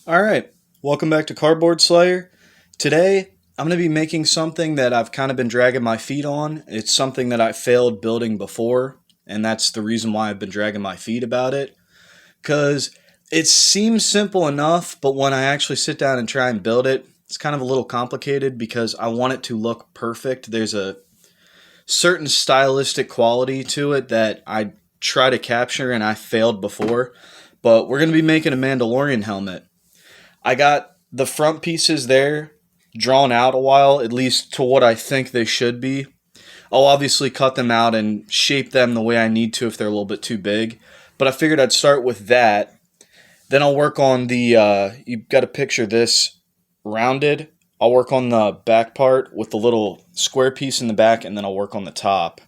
Alright, welcome back to Cardboard Slayer. Today, I'm going to be making something that I've kind of been dragging my feet on. It's something that I failed building before, and that's the reason why I've been dragging my feet about it. Because it seems simple enough, but when I actually sit down and try and build it, it's kind of a little complicated because I want it to look perfect. There's a certain stylistic quality to it that I try to capture and I failed before. But we're going to be making a Mandalorian helmet. I got the front pieces there drawn out a while, at least to what I think they should be. I'll obviously cut them out and shape them the way I need to if they're a little bit too big. But I figured I'd start with that. Then I'll work on the, you've got to picture this rounded. I'll work on the back part with the little square piece in the back, and then I'll work on the top.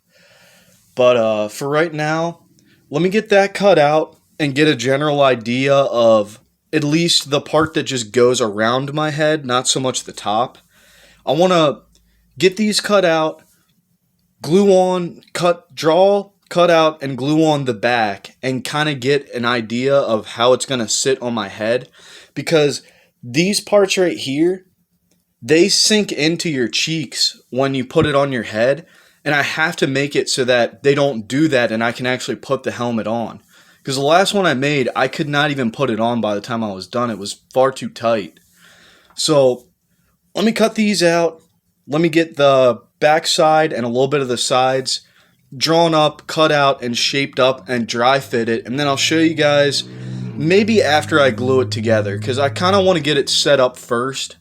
But for right now, let me get that cut out and get a general idea of at least the part that just goes around my head, not so much the top. I want to get these cut out, glue on, cut out, and glue on the back, and kind of get an idea of how it's going to sit on my head. Because these parts right here, they sink into your cheeks when you put it on your head, and I have to make it so that they don't do that and I can actually put the helmet on. Because the last one I made, I could not even put it on by the time I was done. It was far too tight. So let me cut these out. Let me get the back side and a little bit of the sides drawn up, cut out, and shaped up and dry fit it. And then I'll show you guys maybe after I glue it together. Because I kind of want to get it set up first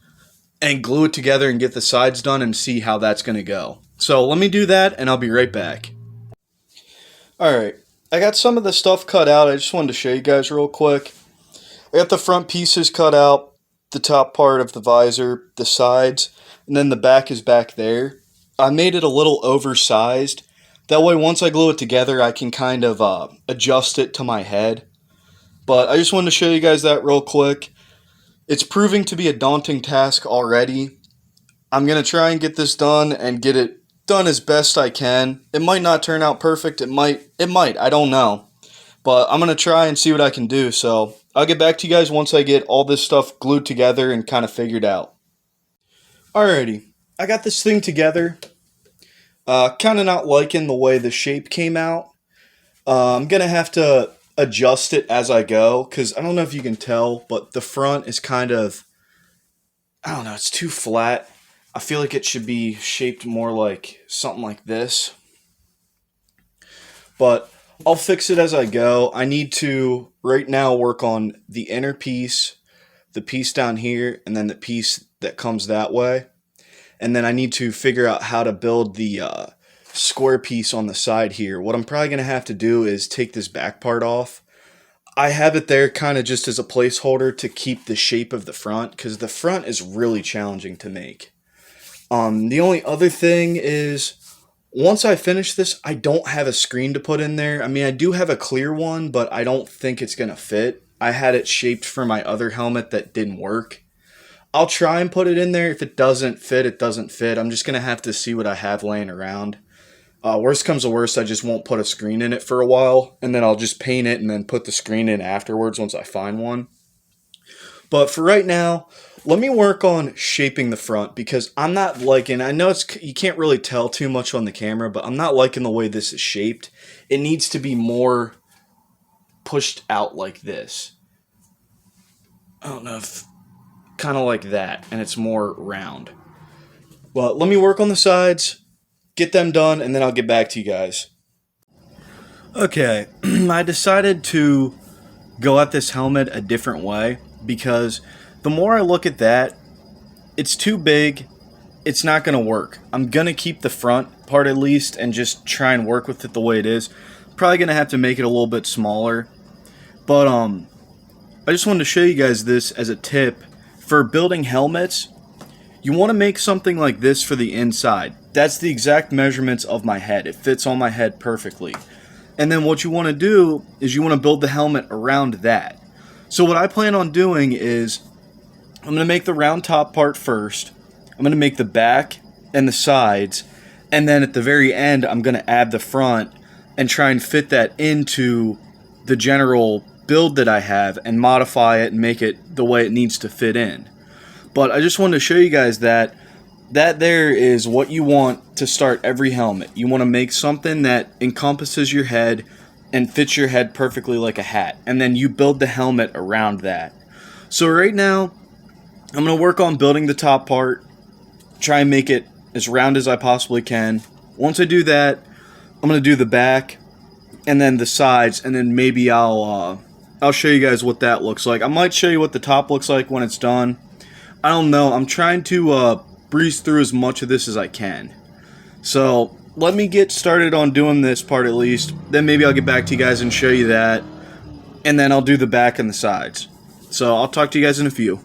and glue it together and get the sides done and see how that's going to go. So let me do that and I'll be right back. Alright. I got some of the stuff cut out. I just wanted to show you guys real quick. I got the front pieces cut out, the top part of the visor, the sides, and then the back is back there. I made it a little oversized. That way once I glue it together, I can kind of adjust it to my head. But I just wanted to show you guys that real quick. It's proving to be a daunting task already. I'm going to try and get this done and get it done as best I can. It might not turn out perfect. It might, I don't know. But I'm going to try and see what I can do. So I'll get back to you guys once I get all this stuff glued together and kind of figured out. Alrighty, I got this thing together. Kind of not liking the way the shape came out. I'm going to have to adjust it as I go. Because I don't know if you can tell, but the front is kind of, I don't know, it's too flat. I feel like it should be shaped more like something like this. But I'll fix it as I go. I need to, right now, work on the inner piece, the piece down here, and then the piece that comes that way. And then I need to figure out how to build the square piece on the side here. What I'm probably going to have to do is take this back part off. I have it there kind of just as a placeholder to keep the shape of the front, because the front is really challenging to make. The only other thing is, once I finish this, I don't have a screen to put in there. I mean, I do have a clear one, but I don't think it's going to fit. I had it shaped for my other helmet that didn't work. I'll try and put it in there. If it doesn't fit, it doesn't fit. I'm just going to have to see what I have laying around. Worst comes to worst, I just won't put a screen in it for a while, and then I'll just paint it and then put the screen in afterwards once I find one. But for right now, let me work on shaping the front, because I'm not liking, I know you can't really tell too much on the camera, but I'm not liking the way this is shaped. It needs to be more pushed out like this. I don't know if, kind of like that, and it's more round. But let me work on the sides, get them done, and then I'll get back to you guys. Okay, I decided to go at this helmet a different way, because the more I look at that, it's too big, it's not going to work. I'm going to keep the front part at least and just try and work with it the way it is. Probably going to have to make it a little bit smaller. But I just wanted to show you guys this as a tip. For building helmets, you want to make something like this for the inside. That's the exact measurements of my head. It fits on my head perfectly. And then what you want to do is you want to build the helmet around that. So what I plan on doing is I'm going to make the round top part first. I'm going to make the back and the sides. And then at the very end, I'm going to add the front and try and fit that into the general build that I have and modify it and make it the way it needs to fit in. But I just wanted to show you guys that there is what you want to start every helmet. You want to make something that encompasses your head and fits your head perfectly like a hat. And then you build the helmet around that. So right now, I'm going to work on building the top part, try and make it as round as I possibly can. Once I do that, I'm going to do the back and then the sides, and then maybe I'll show you guys what that looks like. I might show you what the top looks like when it's done. I don't know. I'm trying to breeze through as much of this as I can. So let me get started on doing this part at least. Then maybe I'll get back to you guys and show you that. And then I'll do the back and the sides. So I'll talk to you guys in a few.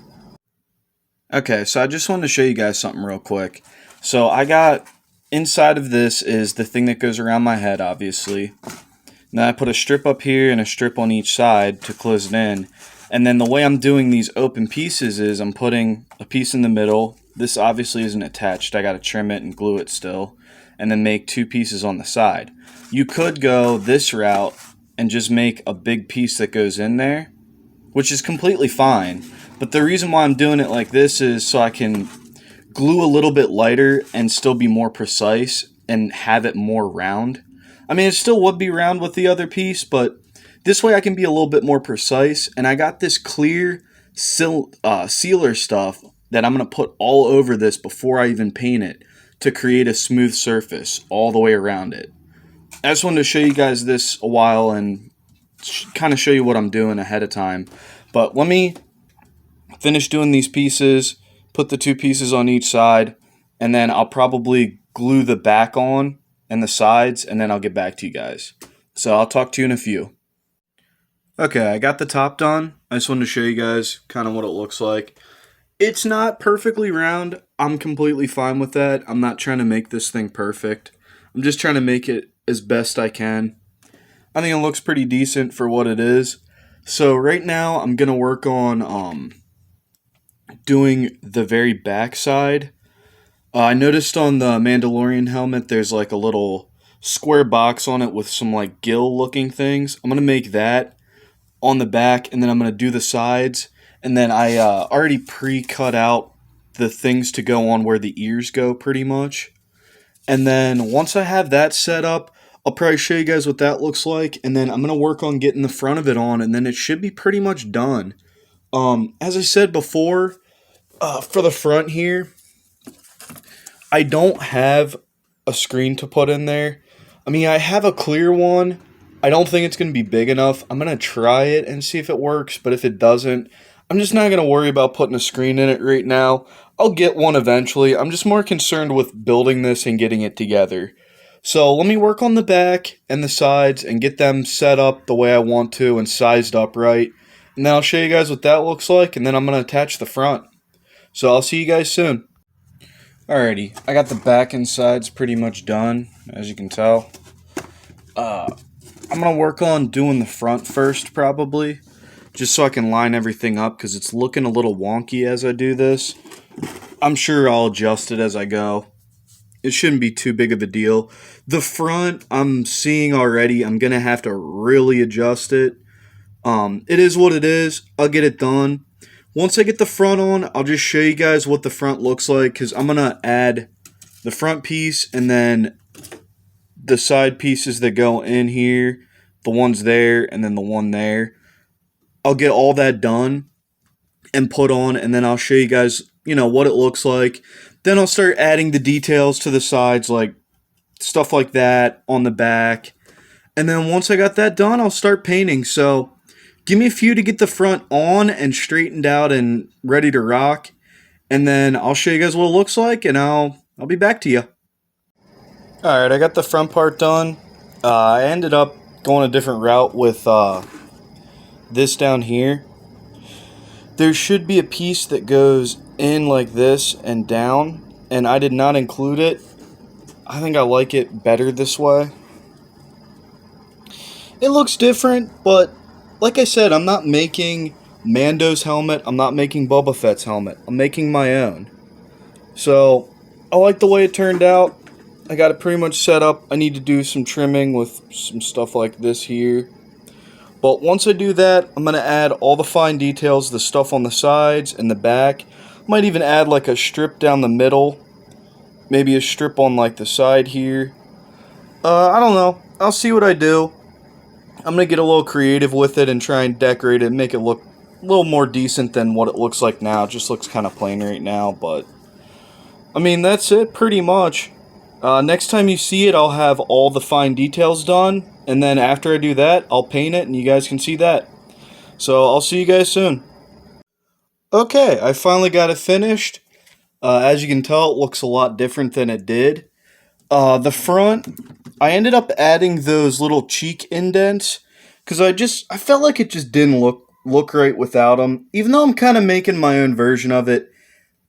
Okay, so I just wanted to show you guys something real quick. So I got, inside of this is the thing that goes around my head, obviously. Then I put a strip up here and a strip on each side to close it in. And then the way I'm doing these open pieces is I'm putting a piece in the middle. This obviously isn't attached. I got to trim it and glue it still. And then make two pieces on the side. You could go this route and just make a big piece that goes in there, which is completely fine. But the reason why I'm doing it like this is so I can glue a little bit lighter and still be more precise and have it more round. I mean, it still would be round with the other piece, but this way I can be a little bit more precise. And I got this clear sealer stuff that I'm going to put all over this before I even paint it to create a smooth surface all the way around it. I just wanted to show you guys this a while and kind of show you what I'm doing ahead of time. But let me finish doing these pieces, put the two pieces on each side, and then I'll probably glue the back on and the sides, and then I'll get back to you guys. So I'll talk to you in a few. Okay, I got the top done. I just wanted to show you guys kind of what it looks like. It's not perfectly round. I'm completely fine with that. I'm not trying to make this thing perfect. I'm just trying to make it as best I can. I think it looks pretty decent for what it is. So right now I'm going to work on doing the very back side. I noticed on the Mandalorian helmet there's like a little square box on it with some like gill looking things. I'm going to make that on the back, and then I'm going to do the sides. And then I already pre-cut out the things to go on where the ears go pretty much. And then once I have that set up, I'll probably show you guys what that looks like. And then I'm going to work on getting the front of it on, and then it should be pretty much done. As I said before, for the front here, I don't have a screen to put in there. I mean, I have a clear one. I don't think it's going to be big enough. I'm going to try it and see if it works, but if it doesn't, I'm just not going to worry about putting a screen in it right now. I'll get one eventually. I'm just more concerned with building this and getting it together. So let me work on the back and the sides and get them set up the way I want to and sized up right. And then I'll show you guys what that looks like, and then I'm going to attach the front. So I'll see you guys soon. Alrighty, I got the back and sides pretty much done, as you can tell. I'm going to work on doing the front first, probably, just so I can line everything up, because it's looking a little wonky as I do this. I'm sure I'll adjust it as I go. It shouldn't be too big of a deal. The front, I'm seeing already, I'm going to have to really adjust it. It is what it is. I'll get it done. Once I get the front on, I'll just show you guys what the front looks like, because I'm going to add the front piece and then the side pieces that go in here, the ones there, and then the one there. I'll get all that done and put on, and then I'll show you guys, what it looks like. Then I'll start adding the details to the sides, like stuff like that on the back. And then once I got that done, I'll start painting. So give me a few to get the front on and straightened out and ready to rock. And then I'll show you guys what it looks like, and I'll be back to you. Alright, I got the front part done. I ended up going a different route with this down here. There should be a piece that goes in like this and down, and I did not include it. I think I like it better this way. It looks different, but like I said, I'm not making Mando's helmet. I'm not making Boba Fett's helmet. I'm making my own. So, I like the way it turned out. I got it pretty much set up. I need to do some trimming with some stuff like this here. But once I do that, I'm going to add all the fine details, the stuff on the sides and the back. Might even add like a strip down the middle. Maybe a strip on like the side here. I don't know. I'll see what I do. I'm going to get a little creative with it and try and decorate it and make it look a little more decent than what it looks like now. It just looks kind of plain right now, but I mean, that's it pretty much. Next time you see it, I'll have all the fine details done, and then after I do that, I'll paint it and you guys can see that. So I'll see you guys soon. Okay, I finally got it finished. As you can tell, it looks a lot different than it did. The front, I ended up adding those little cheek indents because I felt like it just didn't look right without them. Even though I'm kind of making my own version of it,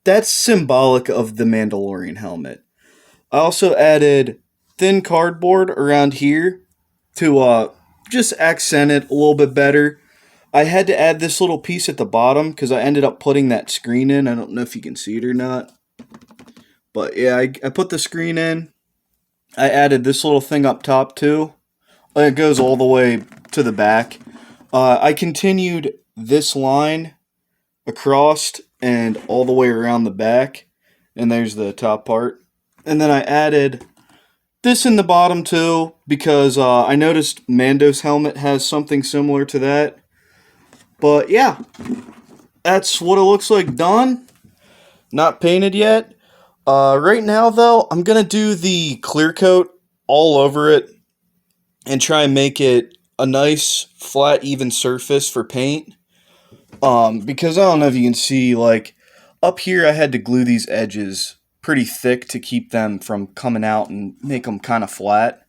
that's symbolic of the Mandalorian helmet. I also added thin cardboard around here to just accent it a little bit better. I had to add this little piece at the bottom because I ended up putting that screen in. I don't know if you can see it or not. But yeah, I put the screen in. I added this little thing up top too. It goes all the way to the back. I continued this line across and all the way around the back. And there's the top part. And then I added this in the bottom too because I noticed Mando's helmet has something similar to that. But yeah, that's what it looks like done. Not painted yet. Right now though, I'm going to do the clear coat all over it and try and make it a nice flat even surface for paint. Because I don't know if you can see, like up here I had to glue these edges pretty thick to keep them from coming out and make them kind of flat.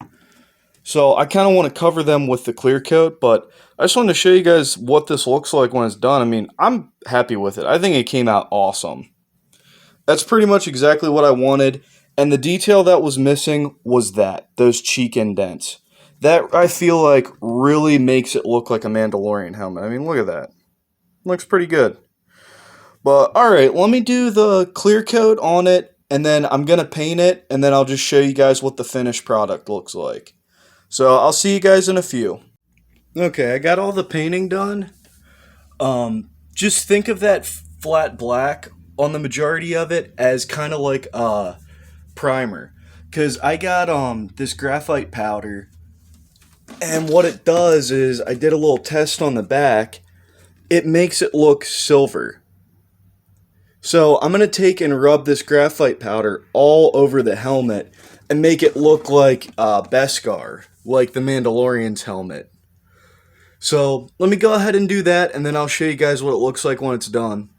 So I kind of want to cover them with the clear coat, but I just wanted to show you guys what this looks like when it's done. I mean, I'm happy with it. I think it came out awesome. That's pretty much exactly what I wanted, and the detail that was missing was those cheek indents. That, I feel like, really makes it look like a Mandalorian helmet. I mean, look at that. Looks pretty good. But, alright, let me do the clear coat on it, and then I'm going to paint it, and then I'll just show you guys what the finished product looks like. So, I'll see you guys in a few. Okay, I got all the painting done. Just think of that flat black on the majority of it as kind of like a primer. Because I got this graphite powder, and what it does is, I did a little test on the back, it makes it look silver. So I'm going to take and rub this graphite powder all over the helmet and make it look like Beskar, like the Mandalorian's helmet. So let me go ahead and do that, and then I'll show you guys what it looks like when it's done.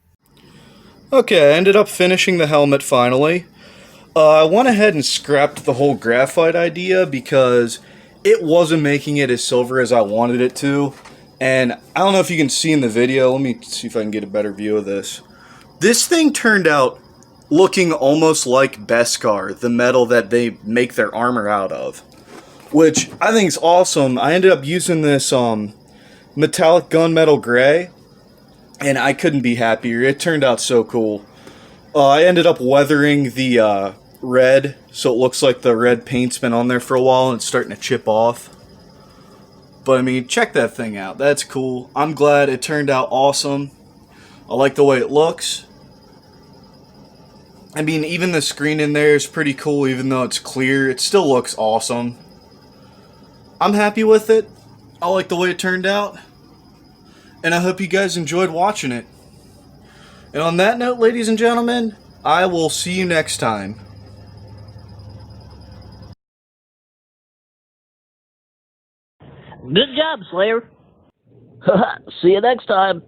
Okay, I ended up finishing the helmet finally. I went ahead and scrapped the whole graphite idea because it wasn't making it as silver as I wanted it to. And I don't know if you can see in the video. Let me see if I can get a better view of this. This thing turned out looking almost like Beskar, the metal that they make their armor out of, which I think is awesome. I ended up using this metallic gunmetal gray, and I couldn't be happier. It turned out so cool. I ended up weathering the red, so it looks like the red paint's been on there for a while and it's starting to chip off. But I mean, check that thing out. That's cool. I'm glad it turned out awesome. I like the way it looks. I mean, even the screen in there is pretty cool, even though it's clear. It still looks awesome. I'm happy with it. I like the way it turned out. And I hope you guys enjoyed watching it. And on that note, ladies and gentlemen, I will see you next time. Good job, Slayer. See you next time.